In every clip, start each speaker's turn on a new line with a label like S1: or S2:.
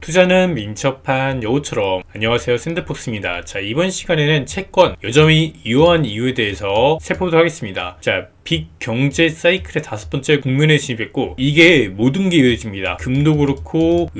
S1: 투자는 민첩한 여우처럼. 안녕하세요, 샌드폭스입니다. 자, 이번 시간에는 채권 여전히 이러한 이유에 대해서 살펴보도록 하겠습니다. 자, 빅 경제 사이클의 5번째 국면에 진입했고, 이게 모든 게 이어집니다. 금도 그렇고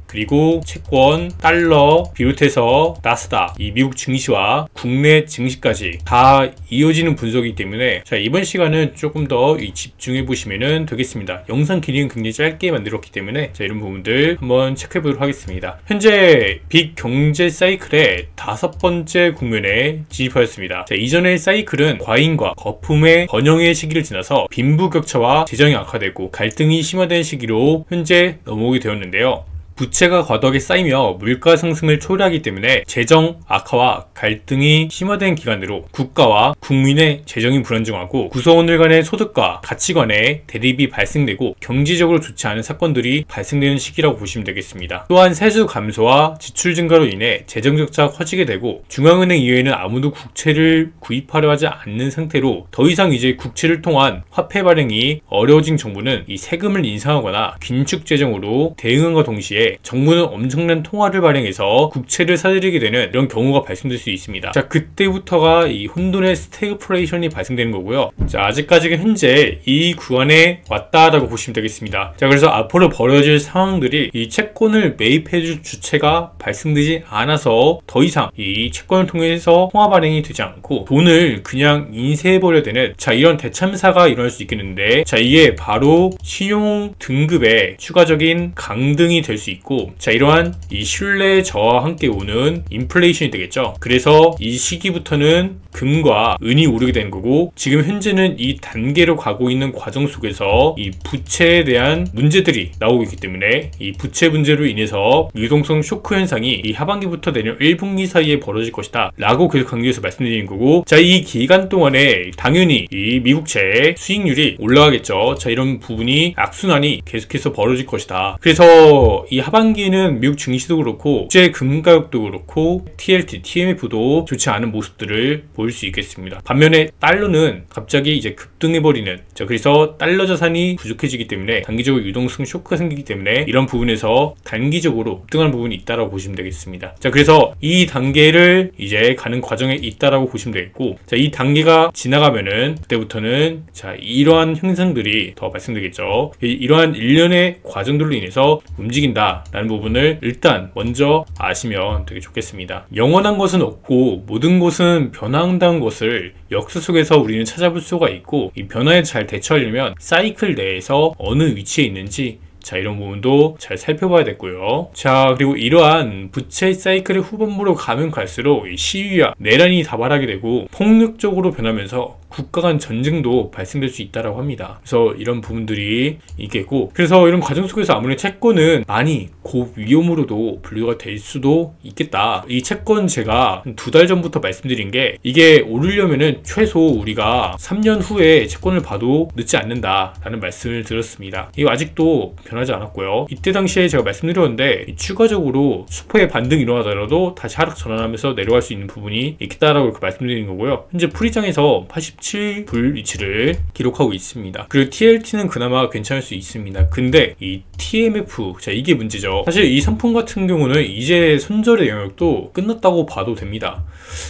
S1: 그리고 채권, 달러 비롯해서 나스닥, 이 미국 증시와 국내 증시까지 다 이어지는 분석이기 때문에, 자, 이번 시간은 조금 더 집중해 보시면 되겠습니다. 영상 길이는 굉장히 짧게 만들었기 때문에, 자, 이런 부분들 한번 체크해 보도록 하겠습니다. 현재 빅 경제 사이클의 5번째 국면에 진입하였습니다. 자, 이전의 사이클은 과잉과 거품의 번영의 시기를 지나서 빈부격차와 재정이 악화되고 갈등이 심화된 시기로 현재 넘어오게 되었는데요. 부채가 과도하게 쌓이며 물가 상승을 초래하기 때문에 재정 악화와 갈등이 심화된 기간으로 국가와 국민의 재정이 불안정하고 구성원들 간의 소득과 가치관의 대립이 발생되고 경제적으로 좋지 않은 사건들이 발생되는 시기라고 보시면 되겠습니다. 또한 세수 감소와 지출 증가로 인해 재정 적자가 커지게 되고, 중앙은행 이외에는 아무도 국채를 구입하려 하지 않는 상태로 더 이상 이제 국채를 통한 화폐 발행이 어려워진 정부는 이 세금을 인상하거나 긴축 재정으로 대응함과 동시에 정부는 엄청난 통화를 발행해서 국채를 사들이게 되는 이런 경우가 발생될 수 있습니다. 자, 그때부터가 이 혼돈의 스태그플레이션이 발생되는 거고요. 자, 아직까지는 현재 이 구간에 왔다라고 보시면 되겠습니다. 자, 그래서 앞으로 벌어질 상황들이 이 채권을 매입해줄 주체가 발생되지 않아서 더 이상 이 채권을 통해서 통화 발행이 되지 않고 돈을 그냥 인쇄해버려야 되는, 자, 이런 대참사가 일어날 수 있겠는데, 자, 이게 바로 신용 등급의 추가적인 강등이 될 수 있고, 자, 이러한 이 신뢰 저하와 함께 오는 인플레이션이 되겠죠. 그래서 이 시기부터는 금과 은이 오르게 되는 거고, 지금 현재는 이 단계로 가고 있는 과정 속에서 이 부채에 대한 문제들이 나오고 있기 때문에 이 부채 문제로 인해서 유동성 쇼크 현상이 이 하반기부터 내년 1분기 사이에 벌어질 것이다 라고 계속 강조해서 말씀드리는 거고, 자, 이 기간 동안에 당연히 이 미국채 수익률이 올라가겠죠. 자, 이런 부분이 악순환이 계속해서 벌어질 것이다. 그래서 이 하반기에는 미국 증시도 그렇고 국제 금 가격도 그렇고 TLT, TMF도 좋지 않은 모습들을 보일 수 있겠습니다. 반면에 달러는 갑자기 이제 급등해버리는, 자, 그래서 달러 자산이 부족해지기 때문에 단기적으로 유동성 쇼크가 생기기 때문에 이런 부분에서 단기적으로 급등하는 부분이 있다라고 보시면 되겠습니다. 자, 그래서 이 단계를 이제 가는 과정에 있다라고 보시면 되겠고, 자, 이 단계가 지나가면은 그때부터는, 자, 이러한 현상들이 더 발생되겠죠. 이러한 일련의 과정들로 인해서 움직인다 라는 부분을 일단 먼저 아시면 되게 좋겠습니다. 영원한 것은 없고 모든 것은 변화한다는 것을 역사 속에서 우리는 찾아볼 수가 있고, 이 변화에 잘 대처하려면 사이클 내에서 어느 위치에 있는지, 자, 이런 부분도 잘 살펴봐야 됐고요. 자, 그리고 이러한 부채 사이클의 후반부로 가면 갈수록 이 시위와 내란이 다발하게 되고 폭력적으로 변하면서 국가 간 전쟁도 발생될 수 있다고 합니다. 그래서 이런 부분들이 있겠고, 그래서 이런 과정 속에서 아무래도 채권은 많이 고위험으로도 분류가 될 수도 있겠다. 이 채권 제가 2달 전부터 말씀드린 게, 이게 오르려면은 최소 우리가 3년 후에 채권을 봐도 늦지 않는다 라는 말씀을 드렸습니다. 이거 아직도 변하지 않았고요. 이때 당시에 제가 말씀드렸는데, 추가적으로 수포의 반등이 일어나더라도 다시 하락 전환하면서 내려갈 수 있는 부분이 있겠다라고 이렇게 말씀드리는 거고요. 현재 풀이장에서 87불 위치를 기록하고 있습니다. 그리고 TLT는 그나마 괜찮을 수 있습니다. 근데 이 TMF, 자, 이게 문제죠. 사실 이 상품 같은 경우는 이제 손절의 영역도 끝났다고 봐도 됩니다.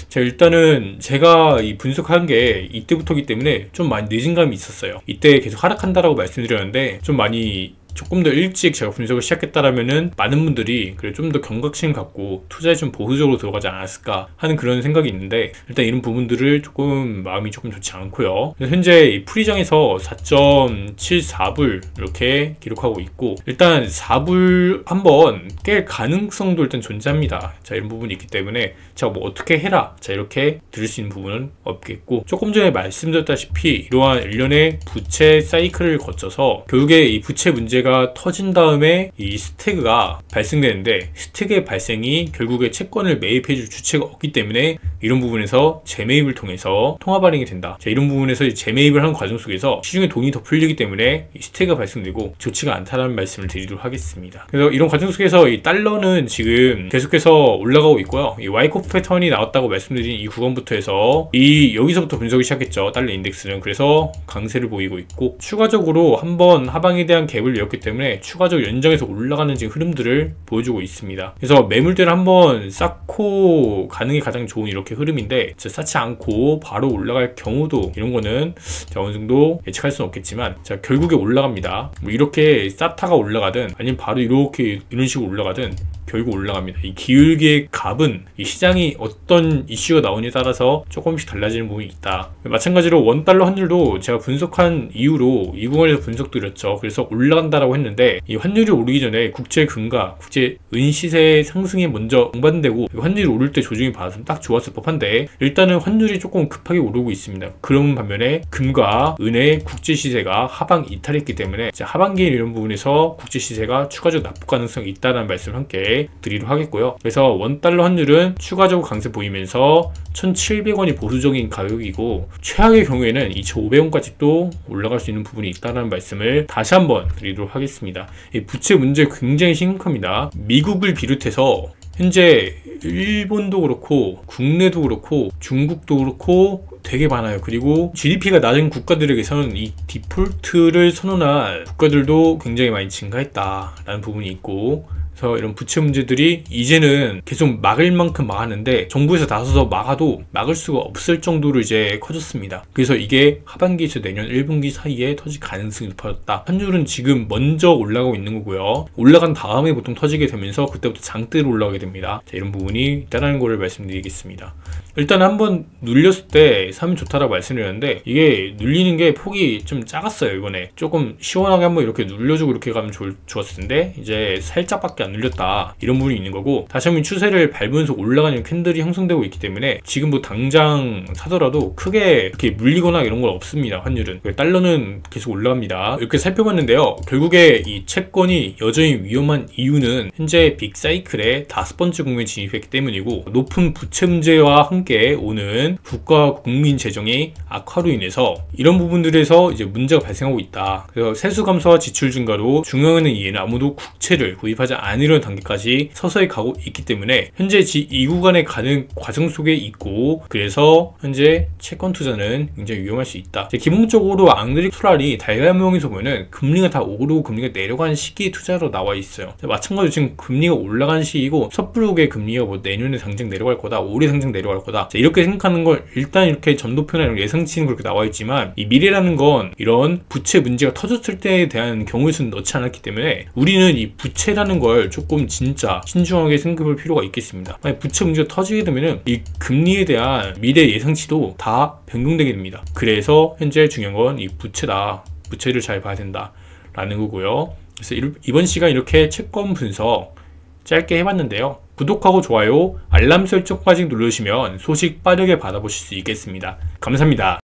S1: 자, 일단은 제가 이 분석한 게 이때부터기 때문에 좀 많이 늦은 감이 있었어요. 이때 계속 하락한다라고 말씀드렸는데, 좀 많이 조금 더 일찍 제가 분석을 시작했다라면은 많은 분들이 그래 좀 더 경각심 갖고 투자에 좀 보수적으로 들어가지 않았을까 하는 그런 생각이 있는데, 일단 이런 부분들을 조금 마음이 조금 좋지 않고요. 현재 이 풀이장에서 4.74불 이렇게 기록하고 있고, 일단 4불 한번 깰 가능성도 일단 존재합니다. 자, 이런 부분이 있기 때문에 제가 뭐 어떻게 해라, 자, 이렇게 들을 수 있는 부분은 없겠고, 조금 전에 말씀드렸다시피 이러한 일련의 부채 사이클을 거쳐서 결국에 이 부채 문제가 터진 다음에 이 스태그가 발생되는데, 스태그의 발생이 결국에 채권을 매입해줄 주체가 없기 때문에 이런 부분에서 재매입을 통해서 통화 발행이 된다. 자, 이런 부분에서 재매입을 하는 과정 속에서 시중에 돈이 더 풀리기 때문에 스테이가 발생되고 좋지가 않다는 말씀을 드리도록 하겠습니다. 그래서 이런 과정 속에서 이 달러는 지금 계속해서 올라가고 있고요. 이 와이코프 패턴이 나왔다고 말씀드린 이 구간부터 해서 여기서부터 분석이 시작했죠. 달러 인덱스는. 그래서 강세를 보이고 있고, 추가적으로 한번 하방에 대한 갭을 이었기 때문에 추가적으로 연장해서 올라가는 지금 흐름들을 보여주고 있습니다. 그래서 매물대를 한번 쌓고 가는 게 가장 좋은 이렇게 흐름인데, 쌓지 않고 바로 올라갈 경우도 이런 거는 어느 정도 예측할 수는 없겠지만, 자, 결국에 올라갑니다. 뭐 이렇게 쌓다가 올라가든 아니면 바로 이렇게 이런 식으로 올라가든 결국 올라갑니다. 이 기울기의 값은 이 시장이 어떤 이슈가 나오냐에 따라서 조금씩 달라지는 부분이 있다. 마찬가지로 원달러 환율도 제가 분석한 이후로 이 구간에서 분석드렸죠. 그래서 올라간다라고 했는데, 이 환율이 오르기 전에 국제 금과 국제 은 시세 상승이 먼저 동반되고 환율이 오를 때 조정이 받았으면 딱 좋았을 법한데, 일단은 환율이 조금 급하게 오르고 있습니다. 그런 반면에 금과 은의 국제 시세가 하방 이탈했기 때문에 하반기에 이런 부분에서 국제 시세가 추가적으로 납부 가능성이 있다는 말씀을 함께 드리도록 하겠고요. 그래서 원달러 환율은 추가적으로 강세 보이면서 1,700원이 보수적인 가격이고, 최악의 경우에는 2,500원까지 또 올라갈 수 있는 부분이 있다는 말씀을 다시 한번 드리도록 하겠습니다. 이 부채 문제 굉장히 심각합니다. 미국을 비롯해서 현재 일본도 그렇고 국내도 그렇고 중국도 그렇고 되게 많아요. 그리고 GDP가 낮은 국가들에게서는 이 디폴트를 선언한 국가들도 굉장히 많이 증가했다라는 부분이 있고, 그래서 이런 부채 문제들이 이제는 계속 막을 만큼 막았는데 정부에서 나서서 막아도 막을 수가 없을 정도로 이제 커졌습니다. 그래서 이게 하반기에서 내년 1분기 사이에 터질 가능성이 높아졌다. 환율은 지금 먼저 올라가고 있는 거고요. 올라간 다음에 보통 터지게 되면서 그때부터 장대로 올라가게 됩니다. 자, 이런 부분이 있다는 거를 말씀드리겠습니다. 일단 한번 눌렸을 때 사면 좋다라고 말씀드렸는데, 이게 눌리는 게 폭이 좀 작았어요. 이번에 조금 시원하게 한번 이렇게 눌려주고 이렇게 가면 좋았을 텐데, 이제 살짝밖에 안 눌렸다, 이런 부분이 있는 거고, 다시 한번 추세를 밟으면서 올라가는 캔들이 형성되고 있기 때문에 지금 뭐 당장 사더라도 크게 이렇게 물리거나 이런 건 없습니다. 환율은. 달러는 계속 올라갑니다. 이렇게 살펴봤는데요, 결국에 이 채권이 여전히 위험한 이유는 현재 빅사이클의 5번째 국면에 진입했기 때문이고, 높은 부채 문제와 함께 오는 국가 국민 재정의 악화로 인해서 이런 부분들에서 이제 문제가 발생하고 있다. 그래서 세수 감소와 지출 증가로 중앙은행 이해는 아무도 국채를 구입하지 않으려는 단계까지 서서히 가고 있기 때문에 현재 이 구간에 가는 과정 속에 있고, 그래서 현재 채권 투자는 굉장히 위험할 수 있다. 기본적으로 앙드리 토랄이 달걀명에서 보면은 금리가 다 오르고 금리가 내려가는 시기의 투자로 나와 있어요. 마찬가지로 지금 금리가 올라가는 시기고, 섣부르게 금리가 뭐 내년에 당장 내려갈 거다, 올해 당장 내려갈 거다, 이렇게 생각하는 걸 일단 이렇게 점도표나 예상치는 그렇게 나와 있지만, 이 미래라는 건 이런 부채 문제가 터졌을 때에 대한 경우의 수는 넣지 않았기 때문에 우리는 이 부채라는 걸 조금 진짜 신중하게 생각해볼 필요가 있겠습니다. 만약 부채 문제가 터지게 되면은 이 금리에 대한 미래 예상치도 다 변경되게 됩니다. 그래서 현재 중요한 건 이 부채다. 부채를 잘 봐야 된다 라는 거고요. 그래서 이번 시간 이렇게 채권 분석 짧게 해봤는데요, 구독하고 좋아요, 알람 설정까지 누르시면 소식 빠르게 받아보실 수 있겠습니다. 감사합니다.